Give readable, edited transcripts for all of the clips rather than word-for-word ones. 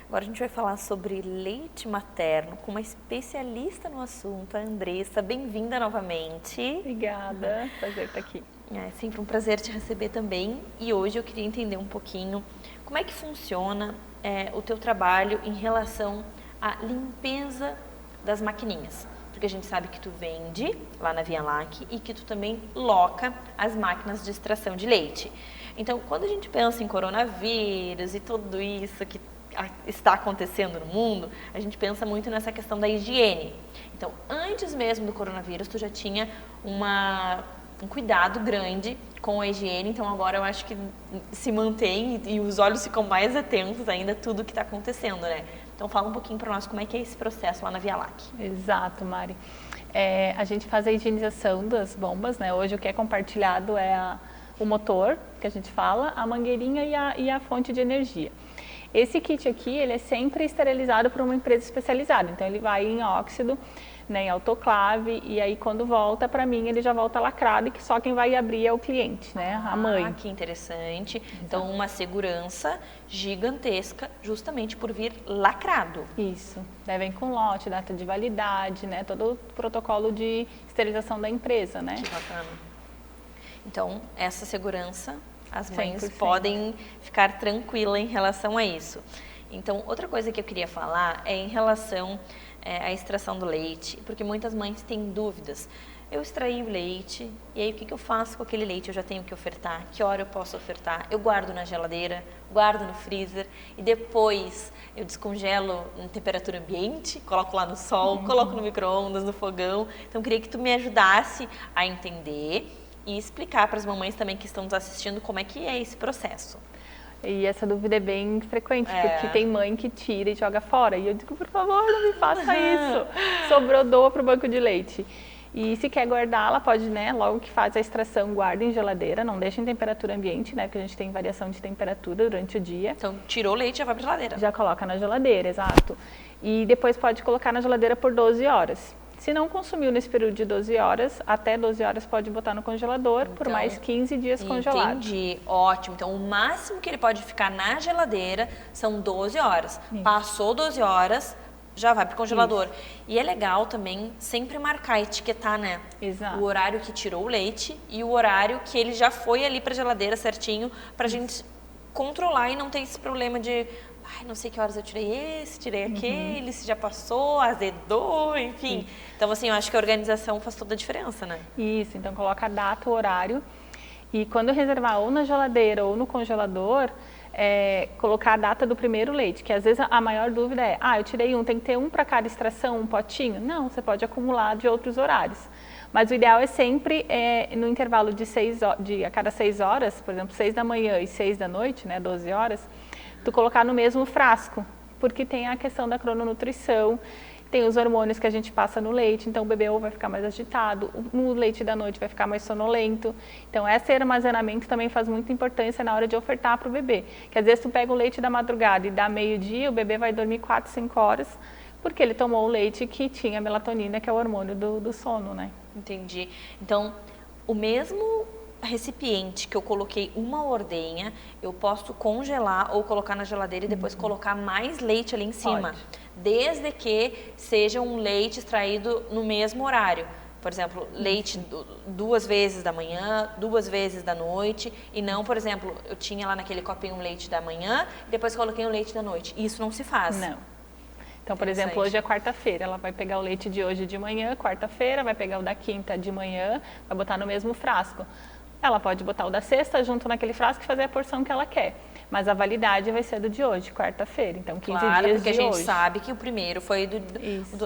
Agora a gente vai falar sobre leite materno com uma especialista no assunto, a Andressa. Bem-vinda novamente. Obrigada, prazer estar aqui. É sempre um prazer te receber também. E hoje eu queria entender um pouquinho como é que funciona o teu trabalho em relação à limpeza das maquininhas. Porque a gente sabe que tu vende lá na Vialac e que tu também loca as máquinas de extração de leite. Então, quando a gente pensa em coronavírus e tudo isso que está acontecendo no mundo, a gente pensa muito nessa questão da higiene. Então, antes mesmo do coronavírus, tu já tinha um cuidado grande com a higiene, então agora eu acho que se mantém e os olhos ficam mais atentos ainda a tudo que está acontecendo, né? Então fala um pouquinho para nós como é que é esse processo lá na Vialac. Exato, Mari. A gente faz a higienização das bombas, né? Hoje o que é compartilhado é o motor, que a gente fala, a mangueirinha e a fonte de energia. Esse kit aqui, ele é sempre esterilizado por uma empresa especializada, então ele vai em óxido, né, em autoclave, e aí quando volta para mim, ele já volta lacrado e que só quem vai abrir é o cliente, né, a mãe. Ah, que interessante. Então, uma segurança gigantesca justamente por vir lacrado. Isso. Vem com lote, data de validade, né, todo o protocolo de esterilização da empresa, né. Que bacana. Então, essa segurança, as mães 100%. podem ficar tranquilas em relação a isso. Então, outra coisa que eu queria falar é em relação à extração do leite, porque muitas mães têm dúvidas. Eu extraí o leite, e aí o que eu faço com aquele leite? Eu já tenho que ofertar? Que hora eu posso ofertar? Eu guardo na geladeira, guardo no freezer, e depois eu descongelo em temperatura ambiente, coloco lá no sol, coloco no micro-ondas, no fogão. Então, eu queria que tu me ajudasse a entender e explicar para as mamães também que estão nos assistindo como é que é esse processo. E essa dúvida é bem frequente, porque tem mãe que tira e joga fora. E eu digo, por favor, não me faça isso. Sobrou, doa para o banco de leite. E se quer guardar, ela pode, né, logo que faz a extração, guarda em geladeira, não deixa em temperatura ambiente, né, porque a gente tem variação de temperatura durante o dia. Então, tirou o leite, já vai para a geladeira. Já coloca na geladeira, exato. E depois pode colocar na geladeira por 12 horas. Se não consumiu nesse período de 12 horas, até 12 horas pode botar no congelador por mais 15 dias congelado. Entendi, ótimo. Então, o máximo que ele pode ficar na geladeira são 12 horas. Isso. Passou 12 horas, já vai para o congelador. Isso. E é legal também sempre marcar, etiquetar, né? Exato. O horário que tirou o leite e o horário que ele já foi ali para a geladeira certinho, para a gente controlar e não ter esse problema de... Ai, não sei que horas eu tirei esse, tirei aquele, se já passou, azedou, enfim. Então, assim, eu acho que a organização faz toda a diferença, né? Isso, então coloca a data, o horário. E quando reservar ou na geladeira ou no congelador, colocar a data do primeiro leite, que às vezes a maior dúvida é, eu tirei tem que ter um para cada extração, um potinho? Não, você pode acumular de outros horários. Mas o ideal é sempre, no intervalo de a cada 6 horas, por exemplo, 6 da manhã e 6 da noite, né, 12 horas, tu colocar no mesmo frasco, porque tem a questão da crononutrição, tem os hormônios que a gente passa no leite, então o bebê ou vai ficar mais agitado, no leite da noite vai ficar mais sonolento. Então esse armazenamento também faz muita importância na hora de ofertar para o bebê. Que às vezes tu pega o leite da madrugada e dá meio-dia, o bebê vai dormir 4, 5 horas, porque ele tomou o leite que tinha melatonina, que é o hormônio do sono, né? Entendi. Então, o mesmo recipiente que eu coloquei uma ordenha, eu posso congelar ou colocar na geladeira e depois colocar mais leite ali em cima. Pode. Desde que seja um leite extraído no mesmo horário. Por exemplo, leite 2 vezes da manhã, 2 vezes da noite, e não, por exemplo, eu tinha lá naquele copinho um leite da manhã e depois coloquei o leite da noite. Isso não se faz. Não. Então, por exemplo, hoje é quarta-feira, ela vai pegar o leite de hoje de manhã, quarta-feira, vai pegar o da quinta de manhã, vai botar no mesmo frasco. Ela pode botar o da sexta junto naquele frasco e fazer a porção que ela quer. Mas a validade vai ser do de hoje, quarta-feira. Então, 15 dias de hoje. Claro, porque a gente sabe que o primeiro foi do...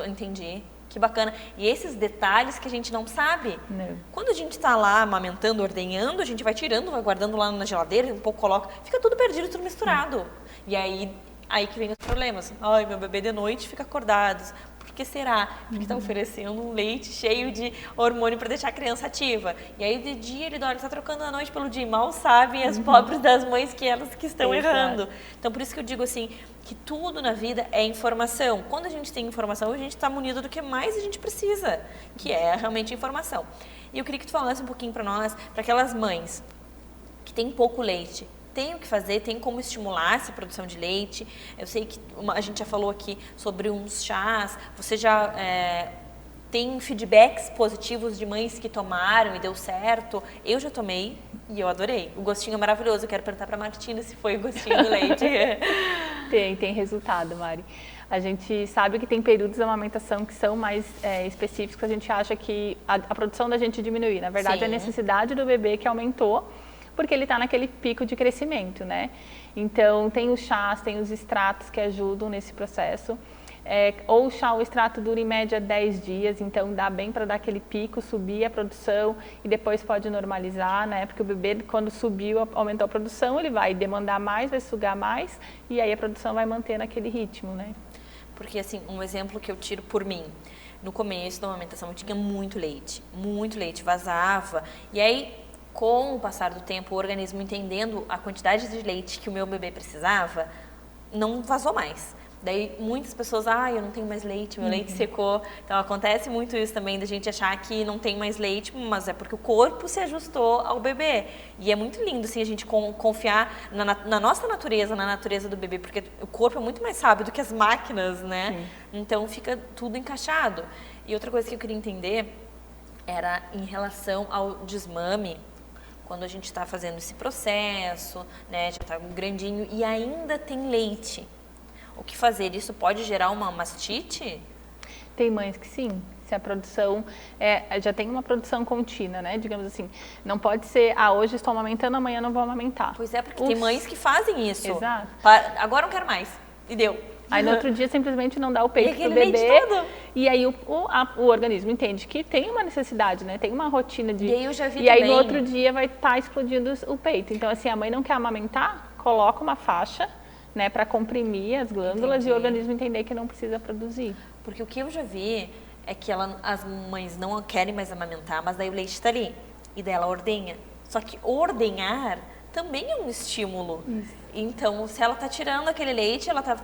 Entendi. Que bacana. E esses detalhes que a gente não sabe. Não. Quando a gente está lá amamentando, ordenhando, a gente vai tirando, vai guardando lá na geladeira, um pouco coloca, fica tudo perdido, tudo misturado. E aí que vem os problemas. Ai, meu bebê de noite fica acordado. Por que será? Porque está oferecendo um leite cheio de hormônio para deixar a criança ativa. E aí de dia ele dorme, está trocando a noite pelo dia. Mal sabem as pobres das mães que elas que estão errando. Então por isso que eu digo assim, que tudo na vida é informação. Quando a gente tem informação, a gente está munido do que mais a gente precisa, que é realmente informação. E eu queria que tu falasse um pouquinho para nós, para aquelas mães que têm pouco leite. tem o que fazer, tem como estimular essa produção de leite. Eu sei que a gente já falou aqui sobre uns chás, você já tem feedbacks positivos de mães que tomaram e deu certo. Eu já tomei e eu adorei. O gostinho é maravilhoso. Eu quero perguntar para a Martina se foi o gostinho do leite. Tem resultado, Mari. A gente sabe que tem períodos de amamentação que são mais específicos, a gente acha que a produção da gente diminui. Na verdade, Sim. a necessidade do bebê que aumentou, porque ele está naquele pico de crescimento, né? Então, tem os chás, tem os extratos que ajudam nesse processo. Ou o chá, o extrato dura em média 10 dias, então dá bem para dar aquele pico, subir a produção e depois pode normalizar, né? Porque o bebê, quando subiu, aumentou a produção, ele vai demandar mais, vai sugar mais e aí a produção vai manter naquele ritmo, né? Porque, assim, um exemplo que eu tiro por mim, no começo da amamentação eu tinha muito leite, vazava, e aí, com o passar do tempo, o organismo entendendo a quantidade de leite que o meu bebê precisava, não vazou mais. Daí muitas pessoas, eu não tenho mais leite, meu leite secou. Então acontece muito isso também, da gente achar que não tem mais leite, mas é porque o corpo se ajustou ao bebê. E é muito lindo assim, a gente confiar na nossa natureza, na natureza do bebê, porque o corpo é muito mais sábio do que as máquinas, né? Sim. Então fica tudo encaixado. E outra coisa que eu queria entender era em relação ao desmame. Quando a gente está fazendo esse processo, né, já está grandinho e ainda tem leite. O que fazer? Isso pode gerar uma mastite? Tem mães que sim. Se a produção já tem uma produção contínua, né? Digamos assim, não pode ser, hoje estou amamentando, amanhã não vou amamentar. Pois é, porque tem mães que fazem isso. Exato. Agora não quero mais. E deu. Aí no outro dia simplesmente não dá o peito pro bebê. Leite todo. E aí o organismo entende que tem uma necessidade, né? Tem uma rotina de... E aí eu já vi E aí no outro dia vai estar explodindo o peito. Então assim, a mãe não quer amamentar, coloca uma faixa, né, para comprimir as glândulas. Entendi. E o organismo entender que não precisa produzir. Porque o que eu já vi é que as mães não querem mais amamentar, mas daí o leite está ali. E daí ela ordenha. Só que ordenhar também é um estímulo. Isso. Então, se ela está tirando aquele leite, ela está...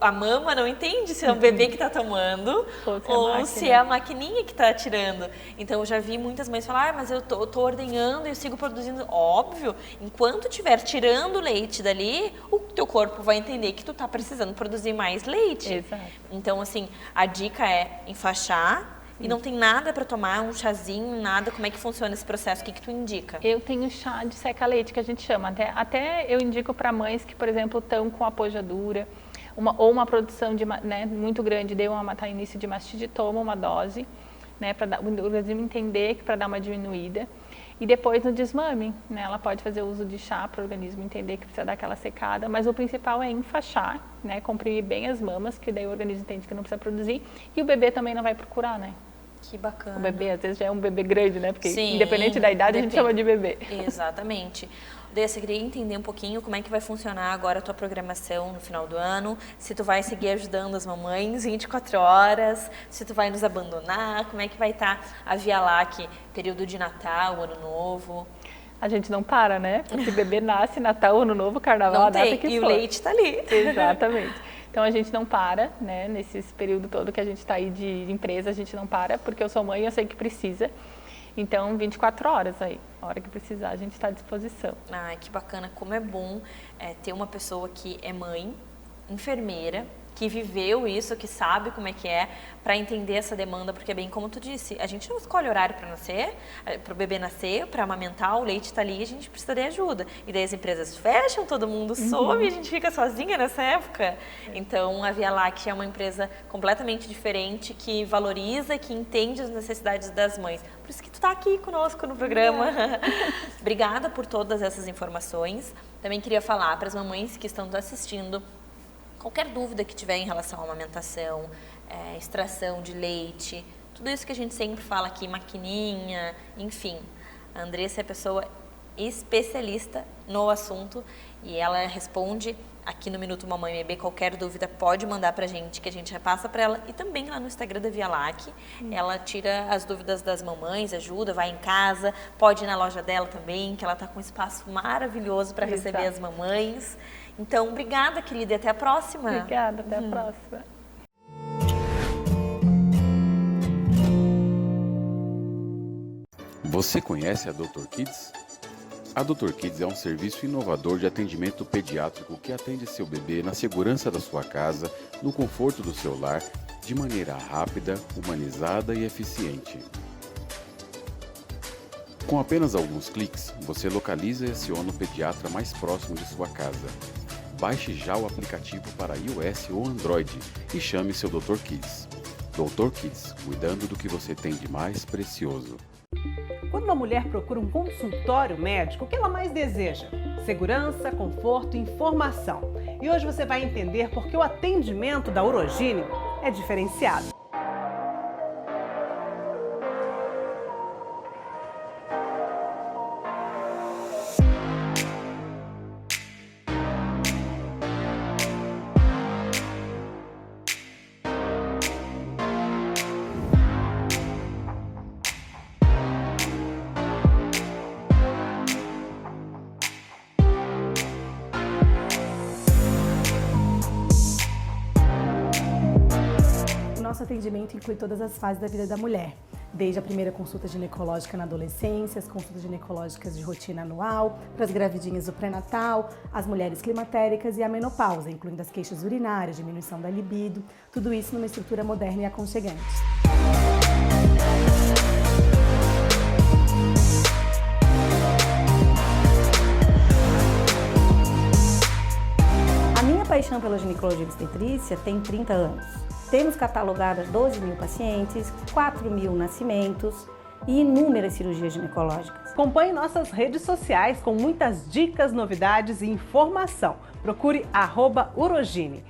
a mama não entende se é o bebê que está tomando ou se é a maquininha que está tirando. Então, eu já vi muitas mães falar, mas eu tô ordenhando e eu sigo produzindo. Óbvio, enquanto estiver tirando o leite dali, o teu corpo vai entender que tu tá precisando produzir mais leite. Exato. Então, assim, a dica é enfaixar. E não tem nada para tomar, um chazinho, nada? Como é que funciona esse processo? O que tu indica? Eu tenho chá de seca-leite, que a gente chama. Até eu indico para mães que, por exemplo, estão com apojadura, ou uma produção muito grande, deu início de mastite, toma uma dose, né, para o organismo entender que para dar uma diminuída. E depois no desmame, né, ela pode fazer uso de chá para o organismo entender que precisa dar aquela secada, mas o principal é enfaixar, né, comprimir bem as mamas, que daí o organismo entende que não precisa produzir, e o bebê também não vai procurar, né? Que bacana. O bebê, às vezes, já é um bebê grande, né? Porque sim, independente da idade, a gente chama de bebê. Exatamente. Dessa, eu queria entender um pouquinho como é que vai funcionar agora a tua programação no final do ano, se tu vai seguir ajudando as mamães 24 horas, se tu vai nos abandonar, como é que vai estar a Via Lac, período de Natal, Ano Novo. A gente não para, né? Porque bebê nasce, Natal, Ano Novo, Carnaval, não a data tem, que e for. O leite está ali. Exatamente. Então a gente não para, né? Nesse período todo que a gente está aí de empresa, a gente não para, porque eu sou mãe e eu sei que precisa. Então, 24 horas aí, a hora que precisar, a gente está à disposição. Ai, que bacana, como é bom ter uma pessoa que é mãe, enfermeira, que viveu isso, que sabe como é que é, para entender essa demanda, porque é bem como tu disse, a gente não escolhe horário para nascer, para o bebê nascer, para amamentar, o leite está ali, a gente precisa de ajuda. E daí as empresas fecham, todo mundo some, a gente fica sozinha nessa época. Então, a Via Lac é uma empresa completamente diferente, que valoriza, que entende as necessidades das mães. Por isso que tu está aqui conosco no programa. Obrigada por todas essas informações. Também queria falar para as mamães que estão assistindo, qualquer dúvida que tiver em relação à amamentação, extração de leite, tudo isso que a gente sempre fala aqui, maquininha, enfim. A Andressa é a pessoa especialista no assunto e ela responde aqui no Minuto Mamãe e Bebê. Qualquer dúvida pode mandar pra gente, que a gente repassa pra ela. E também lá no Instagram da Via Lac, ela tira as dúvidas das mamães, ajuda, vai em casa, pode ir na loja dela também, que ela tá com um espaço maravilhoso para receber as mamães. Então, obrigada, querida, e até a próxima. Obrigada, até a próxima. Você conhece a Dr. Kids? A Dr. Kids é um serviço inovador de atendimento pediátrico que atende seu bebê na segurança da sua casa, no conforto do seu lar, de maneira rápida, humanizada e eficiente. Com apenas alguns cliques, você localiza e aciona o pediatra mais próximo de sua casa. Baixe já o aplicativo para iOS ou Android e chame seu Dr. Kids. Dr. Kids, cuidando do que você tem de mais precioso. Quando uma mulher procura um consultório médico, o que ela mais deseja? Segurança, conforto e informação. E hoje você vai entender por que o atendimento da Urogine é diferenciado. Nosso atendimento inclui todas as fases da vida da mulher, desde a primeira consulta ginecológica na adolescência, as consultas ginecológicas de rotina anual, para as gravidinhas do pré-natal, as mulheres climatéricas e a menopausa, incluindo as queixas urinárias, diminuição da libido, tudo isso numa estrutura moderna e aconchegante. A minha paixão pela ginecologia e obstetrícia tem 30 anos. Temos catalogadas 12 mil pacientes, 4 mil nascimentos e inúmeras cirurgias ginecológicas. Acompanhe nossas redes sociais com muitas dicas, novidades e informação. Procure @Urogine.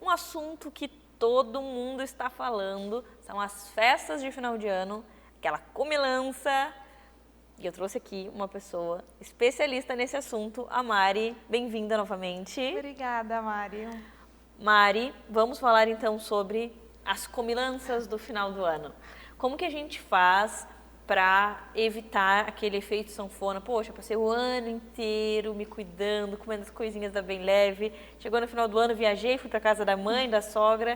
Um assunto que todo mundo está falando são as festas de final de ano, aquela comilança. E eu trouxe aqui uma pessoa especialista nesse assunto, a Mari. Bem-vinda novamente. Obrigada, Mari. Mari, vamos falar então sobre as comilanças do final do ano. Como que a gente faz para evitar aquele efeito sanfona? Poxa, eu passei o ano inteiro me cuidando, comendo as coisinhas da Bem Leve. Chegou no final do ano, viajei, fui para casa da mãe, da sogra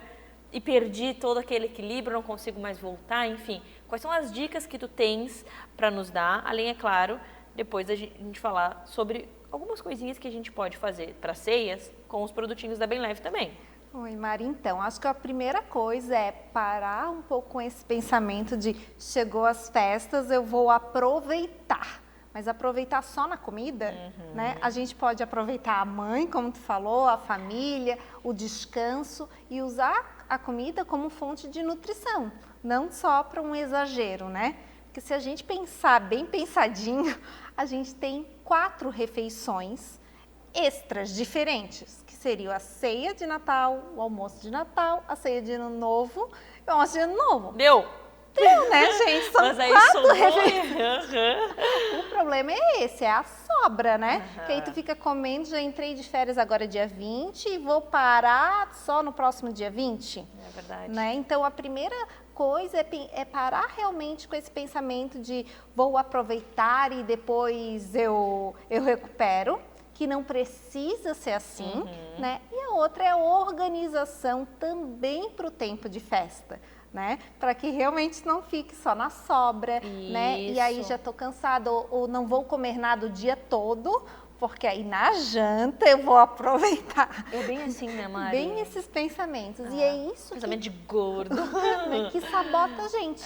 e perdi todo aquele equilíbrio, não consigo mais voltar, enfim. Quais são as dicas que tu tens para nos dar? Além, é claro, depois a gente falar sobre algumas coisinhas que a gente pode fazer para ceias com os produtinhos da Bem Leve também. Oi, Mari. Então, acho que a primeira coisa é parar um pouco com esse pensamento de chegou as festas, eu vou aproveitar. Mas aproveitar só na comida, né? A gente pode aproveitar a mãe, como tu falou, a família, o descanso e usar a comida como fonte de nutrição, não só para um exagero, né? Porque se a gente pensar bem pensadinho, a gente tem 4 refeições extras diferentes, que seriam a ceia de Natal, o almoço de Natal, a ceia de Ano Novo e o almoço de Ano Novo. Deu, né, gente? São mas aí 4 refeições. O problema é esse, é a sobra, né? Que aí tu fica comendo, já entrei de férias agora dia 20 e vou parar só no próximo dia 20. É verdade. Né? Então, a primeira coisa é parar realmente com esse pensamento de vou aproveitar e depois eu recupero, que não precisa ser assim, né? E a outra é a organização também para o tempo de festa. Né? Para que realmente não fique só na sobra, né? E aí já tô cansada ou não vou comer nada o dia todo, porque aí na janta eu vou aproveitar. É bem assim, né, Mari? Bem esses pensamentos. E é isso pensamento de gordo. que sabota a gente.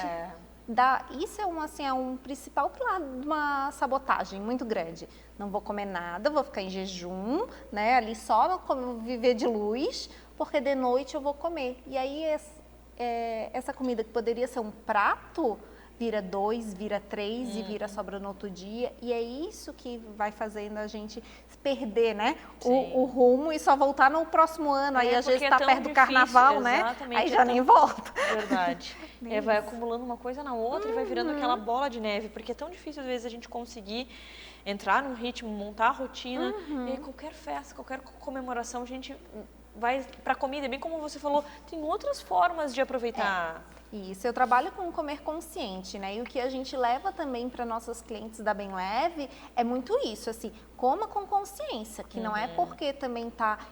Isso é um principal pilar de uma sabotagem muito grande. Não vou comer nada, vou ficar em jejum, né? Ali só viver de luz, porque de noite eu vou comer. E aí essa comida que poderia ser um prato, vira 2, vira 3 e vira sobra no outro dia. E é isso que vai fazendo a gente perder, né? O rumo e só voltar no próximo ano. Aí às vezes está perto do carnaval, né? Aí já nem volta. Verdade. Vai acumulando uma coisa na outra e vai virando aquela bola de neve. Porque é tão difícil às vezes a gente conseguir entrar num ritmo, montar a rotina. E aí qualquer festa, qualquer comemoração, a gente vai para comida, bem como você falou, tem outras formas de aproveitar. Isso, eu trabalho com comer consciente, né? E o que a gente leva também para nossas clientes da Bem Leve é muito isso, assim, coma com consciência, que não é porque também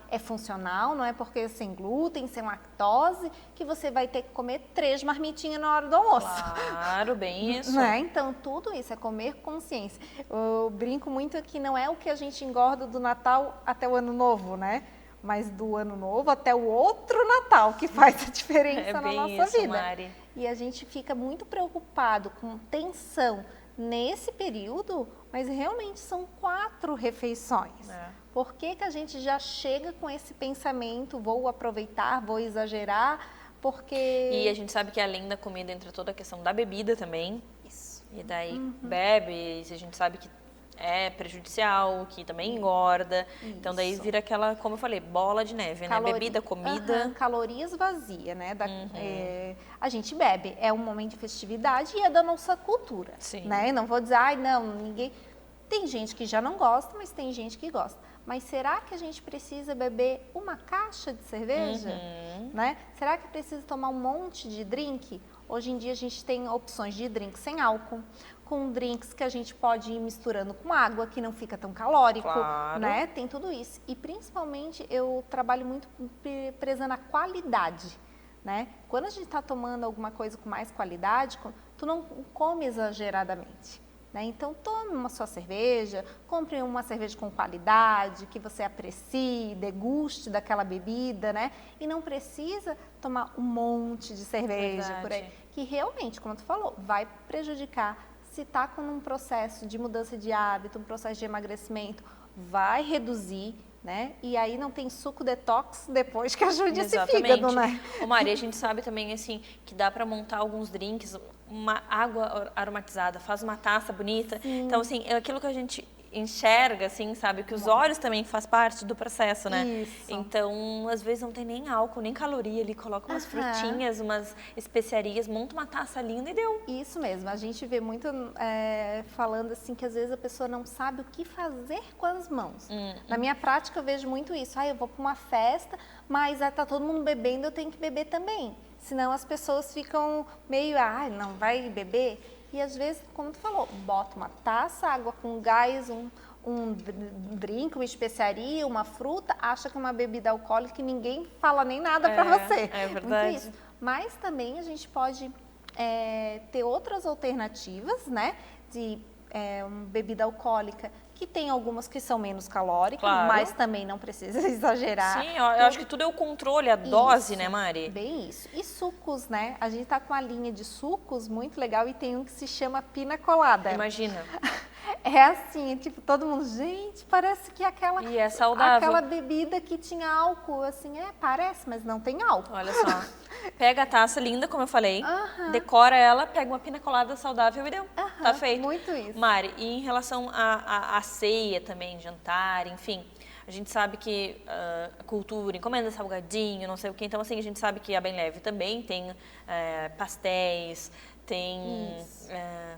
é funcional, não é porque é sem glúten, sem lactose, que você vai ter que comer 3 marmitinhas na hora do almoço. Claro, bem isso. Né? Então, tudo isso é comer consciência. Eu brinco muito que não é o que a gente engorda do Natal até o Ano Novo, né? Mas do Ano Novo até o outro Natal que faz a diferença na nossa vida. Mari. E a gente fica muito preocupado com tensão nesse período, mas realmente são 4 refeições. Por que que a gente já chega com esse pensamento, vou aproveitar, vou exagerar, porque... E a gente sabe que além da comida entra toda a questão da bebida também. Isso. E daí bebe, a gente sabe que é prejudicial, que também engorda. Isso. Então daí vira aquela, como eu falei, bola de neve, né? Bebida, comida. Calorias vazias, né? A gente bebe, é um momento de festividade e é da nossa cultura. Sim. Né? Não vou dizer, ai não, ninguém... Tem gente que já não gosta, mas tem gente que gosta. Mas será que a gente precisa beber uma caixa de cerveja? Né? Será que precisa tomar um monte de drink? Hoje em dia a gente tem opções de drink sem álcool, com drinks que a gente pode ir misturando com água, que não fica tão calórico, né? Tem tudo isso. E principalmente eu trabalho muito prezando a qualidade, né? Quando a gente está tomando alguma coisa com mais qualidade, tu não come exageradamente. Né? Então, tome uma só cerveja, compre uma cerveja com qualidade, que você aprecie, deguste daquela bebida, né? E não precisa tomar um monte de cerveja por aí, que realmente, como tu falou, vai prejudicar. Se está com um processo de mudança de hábito, um processo de emagrecimento, vai reduzir, né? E aí não tem suco detox depois que ajude esse fígado, né? Ô Mari, a gente sabe também, assim, que dá para montar alguns drinks, uma água aromatizada, faz uma taça bonita. Sim. Então, assim, é aquilo que a gente enxerga, assim, sabe? Que os olhos também faz parte do processo, né? Isso. Então, às vezes não tem nem álcool, nem caloria ali, coloca umas frutinhas, umas especiarias, monta uma taça linda e deu. Isso mesmo, a gente vê muito falando assim que às vezes a pessoa não sabe o que fazer com as mãos. Na minha prática eu vejo muito isso, eu vou para uma festa, mas tá todo mundo bebendo, eu tenho que beber também. Senão as pessoas ficam meio, não vai beber. E às vezes, como tu falou, bota uma taça, água com gás, um drink, uma especiaria, uma fruta, acha que é uma bebida alcoólica e ninguém fala nem nada para você. É verdade. Muito isso. Mas também a gente pode ter outras alternativas, né? De uma bebida alcoólica, que tem algumas que são menos calóricas, mas também não precisa exagerar. Sim, eu acho que tudo é o controle, a dose, né, Mari? Bem isso. E sucos, né? A gente tá com uma linha de sucos muito legal e tem um que se chama Pina Colada. Imagina. É assim, tipo, todo mundo, gente, parece que E é saudável. aquela bebida que tinha álcool, assim, parece, mas não tem álcool. Olha só, pega a taça linda, como eu falei, decora ela, pega uma pina colada saudável e deu, tá feito. Muito isso. Mari, e em relação à ceia também, jantar, enfim, a gente sabe que a cultura encomenda salgadinho, não sei o que, então assim, a gente sabe que a Bem Leve também tem pastéis, tem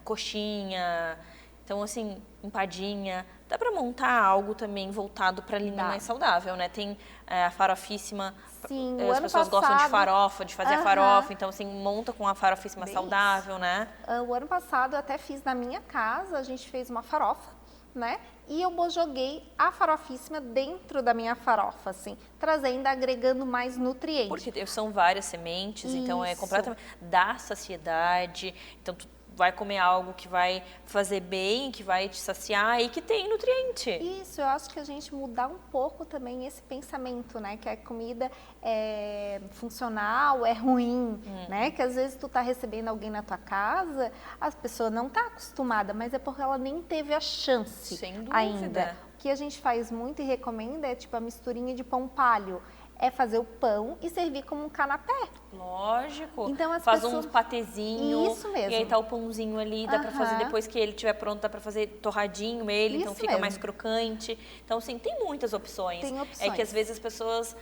coxinha, então assim, empadinha, dá para montar algo também voltado para a linha mais saudável, né? Tem a farofíssima, Sim, as pessoas gostam de farofa, de fazer a farofa, então assim, monta com a farofíssima saudável, né? O ano passado eu até fiz na minha casa, a gente fez uma farofa, né? E eu joguei a farofíssima dentro da minha farofa, assim, trazendo, agregando mais nutrientes. Porque são várias sementes, então é completamente, dá saciedade, então tu vai comer algo que vai fazer bem, que vai te saciar e que tem nutriente. Isso, eu acho que a gente mudar um pouco também esse pensamento, né? Que a comida é funcional, é ruim, né? Que às vezes tu tá recebendo alguém na tua casa, as pessoas não tá acostumada, mas é porque ela nem teve a chance ainda. O que a gente faz muito e recomenda é tipo a misturinha de pão palho. É fazer o pão e servir como um canapé. Lógico. Então, faz um patezinho. Isso mesmo. E aí tá o pãozinho ali, dá pra fazer depois que ele estiver pronto, dá pra fazer torradinho ele, então fica mais crocante. Então, assim, tem muitas opções. Tem opções. É que às vezes as pessoas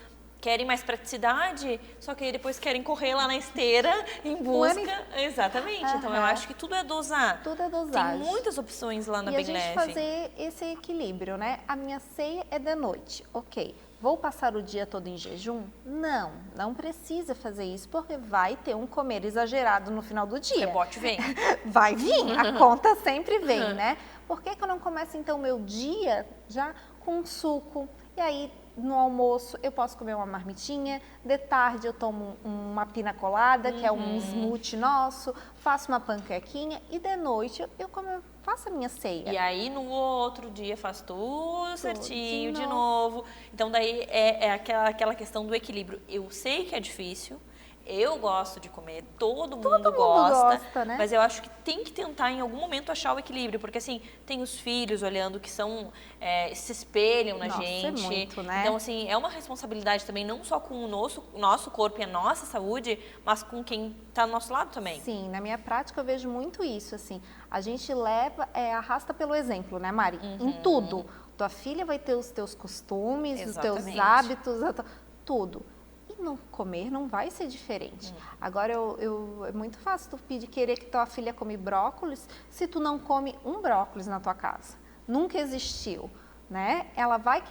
querem mais praticidade, só que aí depois querem correr lá na esteira em busca. Exatamente. Então eu acho que tudo é dosar. Tudo é dosagem. Tem muitas opções lá na Bem Leve. E a gente fazer esse equilíbrio, né? A minha ceia é de noite, ok. Vou passar o dia todo em jejum? Não, não precisa fazer isso, porque vai ter um comer exagerado no final do dia. O rebote vem. Vai vir, a conta sempre vem, né? Por que que eu não começo, então, meu dia já com um suco? E aí, no almoço, eu posso comer uma marmitinha, de tarde eu tomo uma pina colada, que é um smoothie nosso, faço uma panquequinha e de noite eu faço a minha ceia. E aí no outro dia faz tudo certinho de novo. Então daí é aquela questão do equilíbrio. Eu sei que é difícil, eu gosto de comer, todo mundo gosta, né? Mas eu acho que tem que tentar em algum momento achar o equilíbrio, porque assim, tem os filhos olhando que se espelham na gente. É muito, né? Então assim, é uma responsabilidade também, não só com o nosso corpo e a nossa saúde, mas com quem está do nosso lado também. Sim, na minha prática eu vejo muito isso, assim, a gente arrasta pelo exemplo, né, Mari? Em tudo. Tua filha vai ter os teus costumes, Exatamente. os teus hábitos, tudo. Não comer não vai ser diferente. Agora, é muito fácil tu querer que tua filha come brócolis se tu não come um brócolis na tua casa. Nunca existiu, né? Ela vai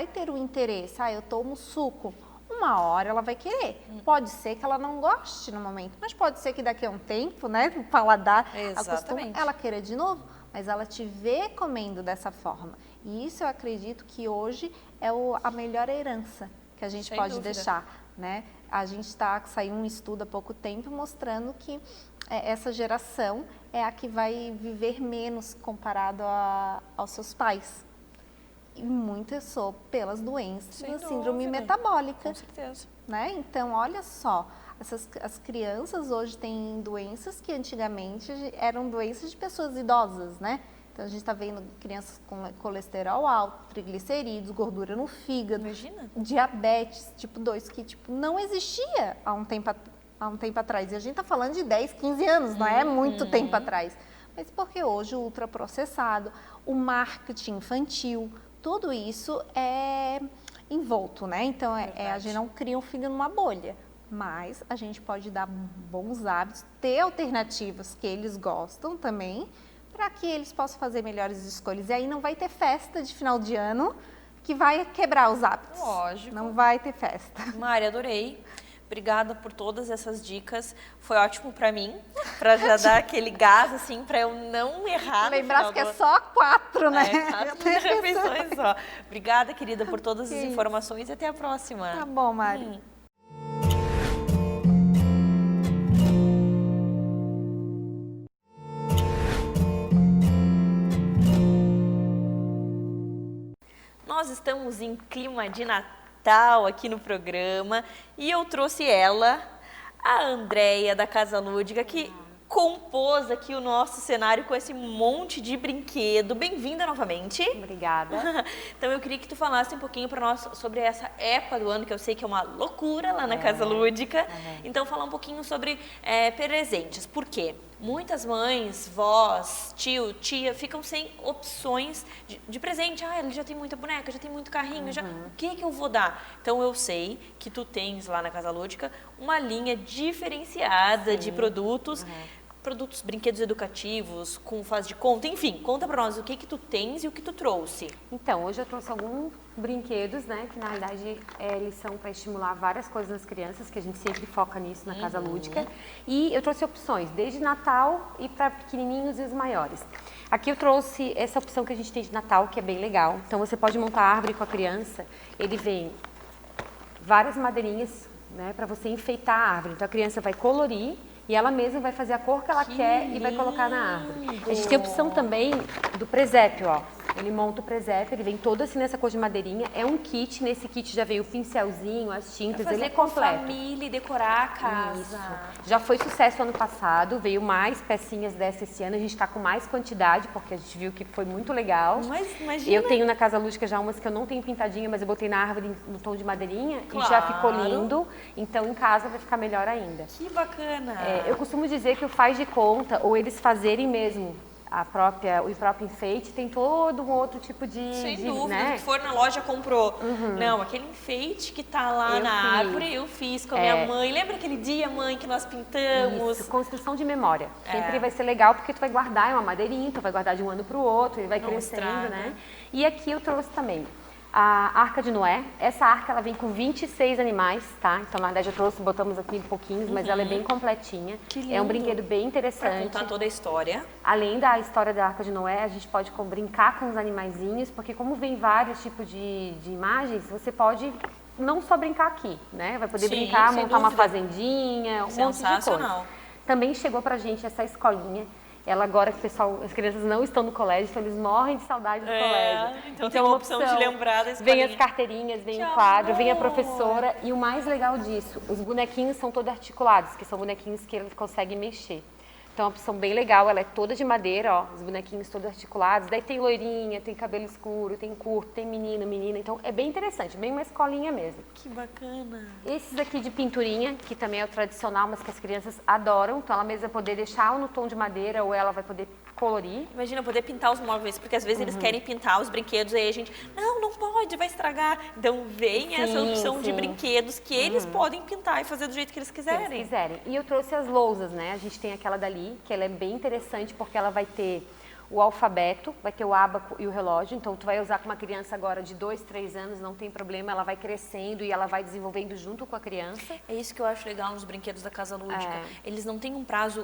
ter o interesse. Eu tomo suco. Uma hora ela vai querer. Pode ser que ela não goste no momento, mas pode ser que daqui a um tempo, né, o paladar acostuma, ela queira de novo, mas ela te vê comendo dessa forma. E isso eu acredito que hoje é a melhor herança que a gente pode deixar, né? Saiu um estudo há pouco tempo mostrando que essa geração é a que vai viver menos comparado aos seus pais. E muitas pelas doenças da síndrome metabólica. Com certeza. Né? Então, olha só, as crianças hoje têm doenças que antigamente eram doenças de pessoas idosas, né? Então, a gente está vendo crianças com colesterol alto, triglicerídeos, gordura no fígado. Imagina. Diabetes tipo 2, que não existia há um tempo atrás. E a gente está falando de 10, 15 anos, não é muito tempo atrás. Mas porque hoje o ultraprocessado, o marketing infantil, tudo isso é envolto, né? Então, a gente não cria um filho numa bolha. Mas a gente pode dar bons hábitos, ter alternativas que eles gostam também, para que eles possam fazer melhores escolhas. E aí não vai ter festa de final de ano que vai quebrar os hábitos. Lógico. Não vai ter festa. Mari, adorei. Obrigada por todas essas dicas. Foi ótimo para mim, para já dar aquele gás, assim, para eu não errar. Lembrar que é só 4, né? 4 refeições só. Obrigada, querida, por todas as informações e até a próxima. Tá bom, Mari. Nós estamos em clima de Natal aqui no programa e eu trouxe ela, a Andréia da Casa Lúdica, que compôs aqui o nosso cenário com esse monte de brinquedo. Bem-vinda novamente. Obrigada. Então eu queria que tu falasse um pouquinho para nós sobre essa época do ano, que eu sei que é uma loucura lá na Casa Lúdica. Então falar um pouquinho sobre presentes. Por quê? Muitas mães, vós, tio, tia, ficam sem opções de presente. Ele já tem muita boneca, já tem muito carrinho, o que eu vou dar? Então eu sei que tu tens lá na Casa Lúdica uma linha diferenciada de produtos, brinquedos educativos, com fase de conta, enfim, conta pra nós o que tu tens e o que tu trouxe. Então, hoje eu trouxe alguns brinquedos, né, que na realidade eles são para estimular várias coisas nas crianças, que a gente sempre foca nisso na Casa Lúdica. E eu trouxe opções, desde Natal e para pequenininhos e os maiores. Aqui eu trouxe essa opção que a gente tem de Natal, que é bem legal. Então, você pode montar a árvore com a criança, ele vem várias madeirinhas, né, para você enfeitar a árvore. Então, a criança vai colorir e ela mesma vai fazer a cor que ela quer e vai colocar na árvore. A gente tem a opção também do presépio, ó. Ele monta o presépio, ele vem todo assim nessa cor de madeirinha. É um kit, nesse kit já veio o pincelzinho, as tintas, ele é completo. Com a família e decorar a casa. Isso. Já foi sucesso ano passado, veio mais pecinhas dessa esse ano. A gente está com mais quantidade, porque a gente viu que foi muito legal. Mas imagina. Eu tenho na Casa Lúdica já umas que eu não tenho pintadinha, mas eu botei na árvore no tom de madeirinha e já ficou lindo. Então em casa vai ficar melhor ainda. Que bacana! Eu costumo dizer que o faz de conta, ou eles fazerem mesmo o próprio enfeite, tem todo um outro tipo de... Sem dúvida, né? se for na loja, comprou. Não, aquele enfeite que tá lá na árvore, eu fiz com a minha mãe. Lembra aquele dia, mãe, que nós pintamos? Isso, construção de memória. Sempre vai ser legal, porque tu vai guardar, é uma madeirinha, tu vai guardar de um ano para o outro, e vai crescendo, né? E aqui eu trouxe também a Arca de Noé. Essa arca, ela vem com 26 animais, tá? Então, na verdade, botamos aqui pouquinhos, mas ela é bem completinha. Que lindo. É um brinquedo bem interessante. Pra contar toda a história. Além da história da Arca de Noé, a gente pode brincar com os animaizinhos, porque como vem vários tipos de imagens, você pode não só brincar aqui, né? Vai poder brincar, montar uma fazendinha, um monte de coisa. Também chegou pra gente essa escolinha. Ela agora que as crianças não estão no colégio, então eles morrem de saudade do colégio. Então tem uma opção de lembrar da escolinha. Vem as carteirinhas, vem o quadro, vem a professora. E o mais legal disso, os bonequinhos são todos articulados, que são bonequinhos que eles conseguem mexer. Então é uma opção bem legal, ela é toda de madeira, ó, os bonequinhos todos articulados. Daí tem loirinha, tem cabelo escuro, tem curto, tem menino, menina. Então é bem interessante, bem uma escolinha mesmo. Que bacana. Esses aqui de pinturinha, que também é o tradicional, mas que as crianças adoram. Então ela mesma vai poder deixar no tom de madeira ou ela vai poder colorir. Imagina poder pintar os móveis, porque às vezes eles querem pintar os brinquedos e aí a gente, não pode, vai estragar. Então vem essa opção de brinquedos que eles podem pintar e fazer do jeito que eles quiserem. E eu trouxe as lousas, né? A gente tem aquela dali, que ela é bem interessante porque ela vai ter o alfabeto, vai ter o ábaco e o relógio. Então, tu vai usar com uma criança agora de 2, 3 anos, não tem problema, ela vai crescendo e ela vai desenvolvendo junto com a criança. É isso que eu acho legal nos brinquedos da Casa Lúdica. Eles não têm um prazo,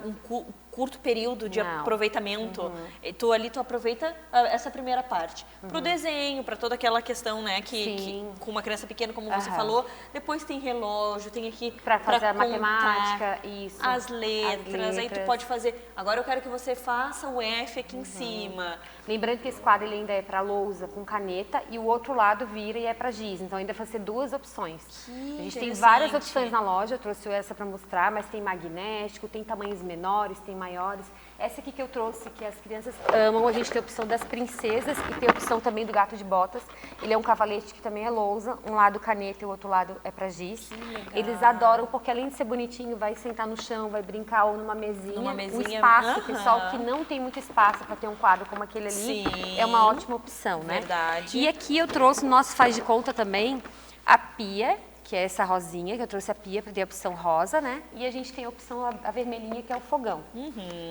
curto período de aproveitamento. Tu aproveita essa primeira parte. Pro desenho, para toda aquela questão, né, que com uma criança pequena, como você falou, depois tem relógio, tem aqui para fazer a matemática, isso. As letras, aí tu pode fazer. Agora eu quero que você faça o F aqui em cima. Lembrando que esse quadro ele ainda é para lousa com caneta e o outro lado vira e é para giz. Então ainda vai ser 2 opções. A gente tem várias opções na loja, eu trouxe essa para mostrar, mas tem magnético, tem tamanhos menores, tem maiores. Essa aqui que eu trouxe, que as crianças amam, a gente tem a opção das princesas e tem a opção também do gato de botas. Ele é um cavalete que também é lousa, um lado caneta e o outro lado é para giz. Eles adoram porque além de ser bonitinho, vai sentar no chão, vai brincar ou numa mesinha. Um espaço, pessoal que não tem muito espaço para ter um quadro como aquele ali, é uma ótima opção, né? Verdade. E aqui eu trouxe, no nosso faz de conta também, a pia, que é essa rosinha, que eu trouxe a pia para ter a opção rosa, né? E a gente tem a opção a vermelhinha, que é o fogão.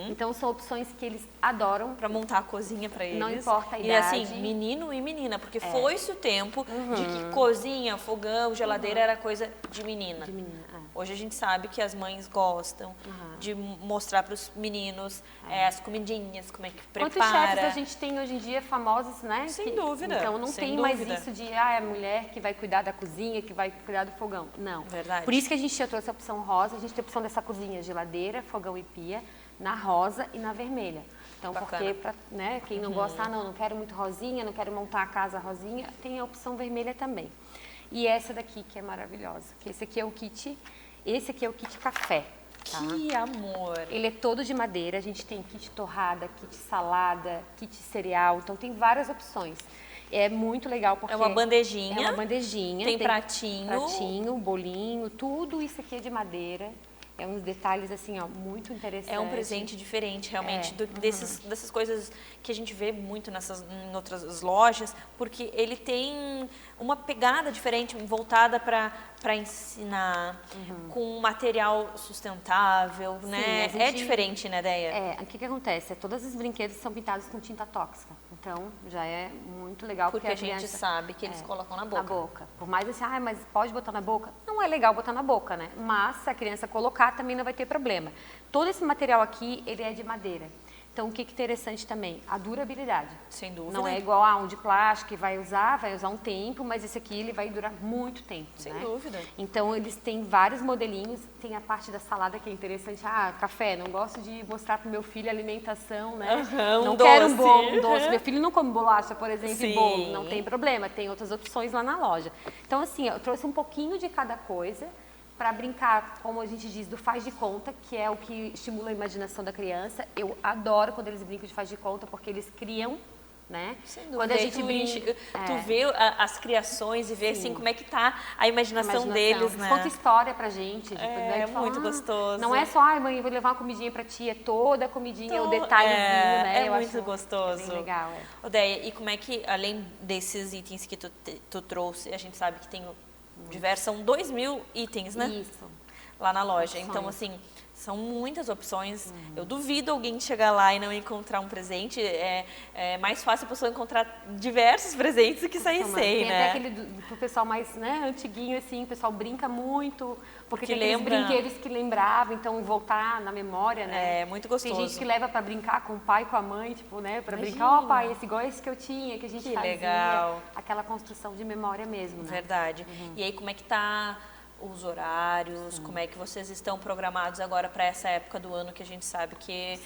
Então são opções que eles adoram. Para montar a cozinha para eles. Não importa a idade. E assim, menino e menina, porque foi-se o tempo de que cozinha, fogão, geladeira era coisa de menina. Hoje a gente sabe que as mães gostam de mostrar para os meninos as comidinhas, como é que prepara. Quantos chefes a gente tem hoje em dia famosos, né? Sem dúvida. Então não tem mais isso de é a mulher que vai cuidar da cozinha, que vai cuidar do fogão. Não. Verdade. Por isso que a gente já trouxe a opção rosa, a gente tem a opção dessa cozinha, geladeira, fogão e pia, na rosa e na vermelha. Então, porque né, quem não gosta, não quero muito rosinha, não quero montar a casa rosinha, tem a opção vermelha também. E essa daqui que é maravilhosa, que esse aqui é o kit café. Tá? Que amor! Ele é todo de madeira, a gente tem kit torrada, kit salada, kit cereal, então tem várias opções. É muito legal porque... É uma bandejinha. É uma bandejinha. Tem pratinho. Pratinho, bolinho, tudo isso aqui é de madeira. É uns detalhes, assim, ó, muito interessantes. É um presente diferente, realmente, dessas coisas que a gente vê muito em outras lojas, porque ele tem uma pegada diferente, voltada para ensinar, com um material sustentável, né? É diferente, né, Deia? O que acontece? Todos os brinquedos são pintados com tinta tóxica, então já é muito legal. Porque a gente sabe que eles colocam na boca. Na boca. Por mais assim, mas pode botar na boca? Não é legal botar na boca, né? Mas se a criança colocar, também não vai ter problema. Todo esse material aqui, ele é de madeira. Então, o que é interessante também? A durabilidade. Sem dúvida. Não é igual a um de plástico que vai usar um tempo, mas esse aqui ele vai durar muito tempo. Sem dúvida. Então, eles têm vários modelinhos. Tem a parte da salada que é interessante. Café, não gosto de mostrar para o meu filho a alimentação, né? Não quero um bolo, um doce. Meu filho não come bolacha, por exemplo, e bolo. Não tem problema, tem outras opções lá na loja. Então, assim, eu trouxe um pouquinho de cada coisa para brincar, como a gente diz, do faz de conta, que é o que estimula a imaginação da criança. Eu adoro quando eles brincam de faz de conta, porque eles criam né? Sem dúvida. Quando a gente tu vê as criações e vê assim como é que tá a imaginação deles, né? Conta história pra gente. É muito gostoso. Não é só, ai mãe, eu vou levar uma comidinha pra ti, é toda a comidinha, o detalhezinho, né? É muito gostoso. É bem legal, Odeia, e como é que, além desses itens que tu trouxe, a gente sabe que tem são 2.000 itens, né? Isso. Lá na loja. Então, assim, são muitas opções. Eu duvido alguém chegar lá e não encontrar um presente. É mais fácil a pessoa encontrar diversos presentes do que sair sem, Tem né? até aquele pro pessoal mais, né, antiguinho, assim, o pessoal brinca muito, porque Que tem aqueles lembra. brinquedos que lembravam, então voltar na memória, né? É muito gostoso. Tem gente que leva pra brincar com o pai, com a mãe, tipo, né, pra brincar, ó pai, igual esse que eu tinha, que a gente fazia. Legal. Aquela construção de memória mesmo, né? Verdade. E aí, como é que tá os horários? Como é que vocês estão programados agora para essa época do ano que a gente sabe que,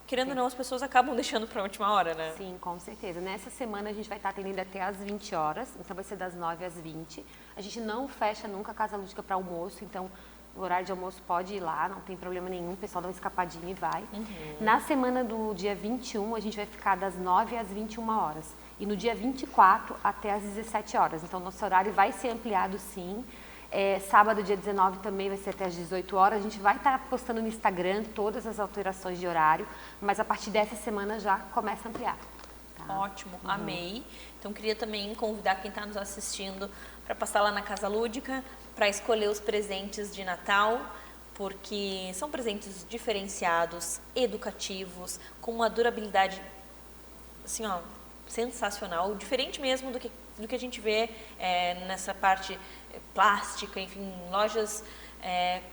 querendo ou não, as pessoas acabam deixando para a última hora, né? Sim, com certeza. Nessa semana a gente vai estar atendendo até às 20 horas, então vai ser das 9 às 20. A gente não fecha nunca a Casa Lúdica para almoço, então o horário de almoço pode ir lá, não tem problema nenhum, o pessoal dá uma escapadinha e vai. Na semana do dia 21, a gente vai ficar das 9 às 21 horas. E no dia 24 até às 17 horas. Então, nosso horário vai ser ampliado, sim. Sábado, dia 19, também vai ser até às 18 horas. A gente vai estar postando no Instagram todas as alterações de horário, mas a partir dessa semana já começa a ampliar. Tá? Ótimo, amei. Então, queria também convidar quem está nos assistindo para passar lá na Casa Lúdica, para escolher os presentes de Natal, porque são presentes diferenciados, educativos, com uma durabilidade, assim, ó, sensacional, diferente mesmo do que a gente vê nessa parte plástica, enfim, lojas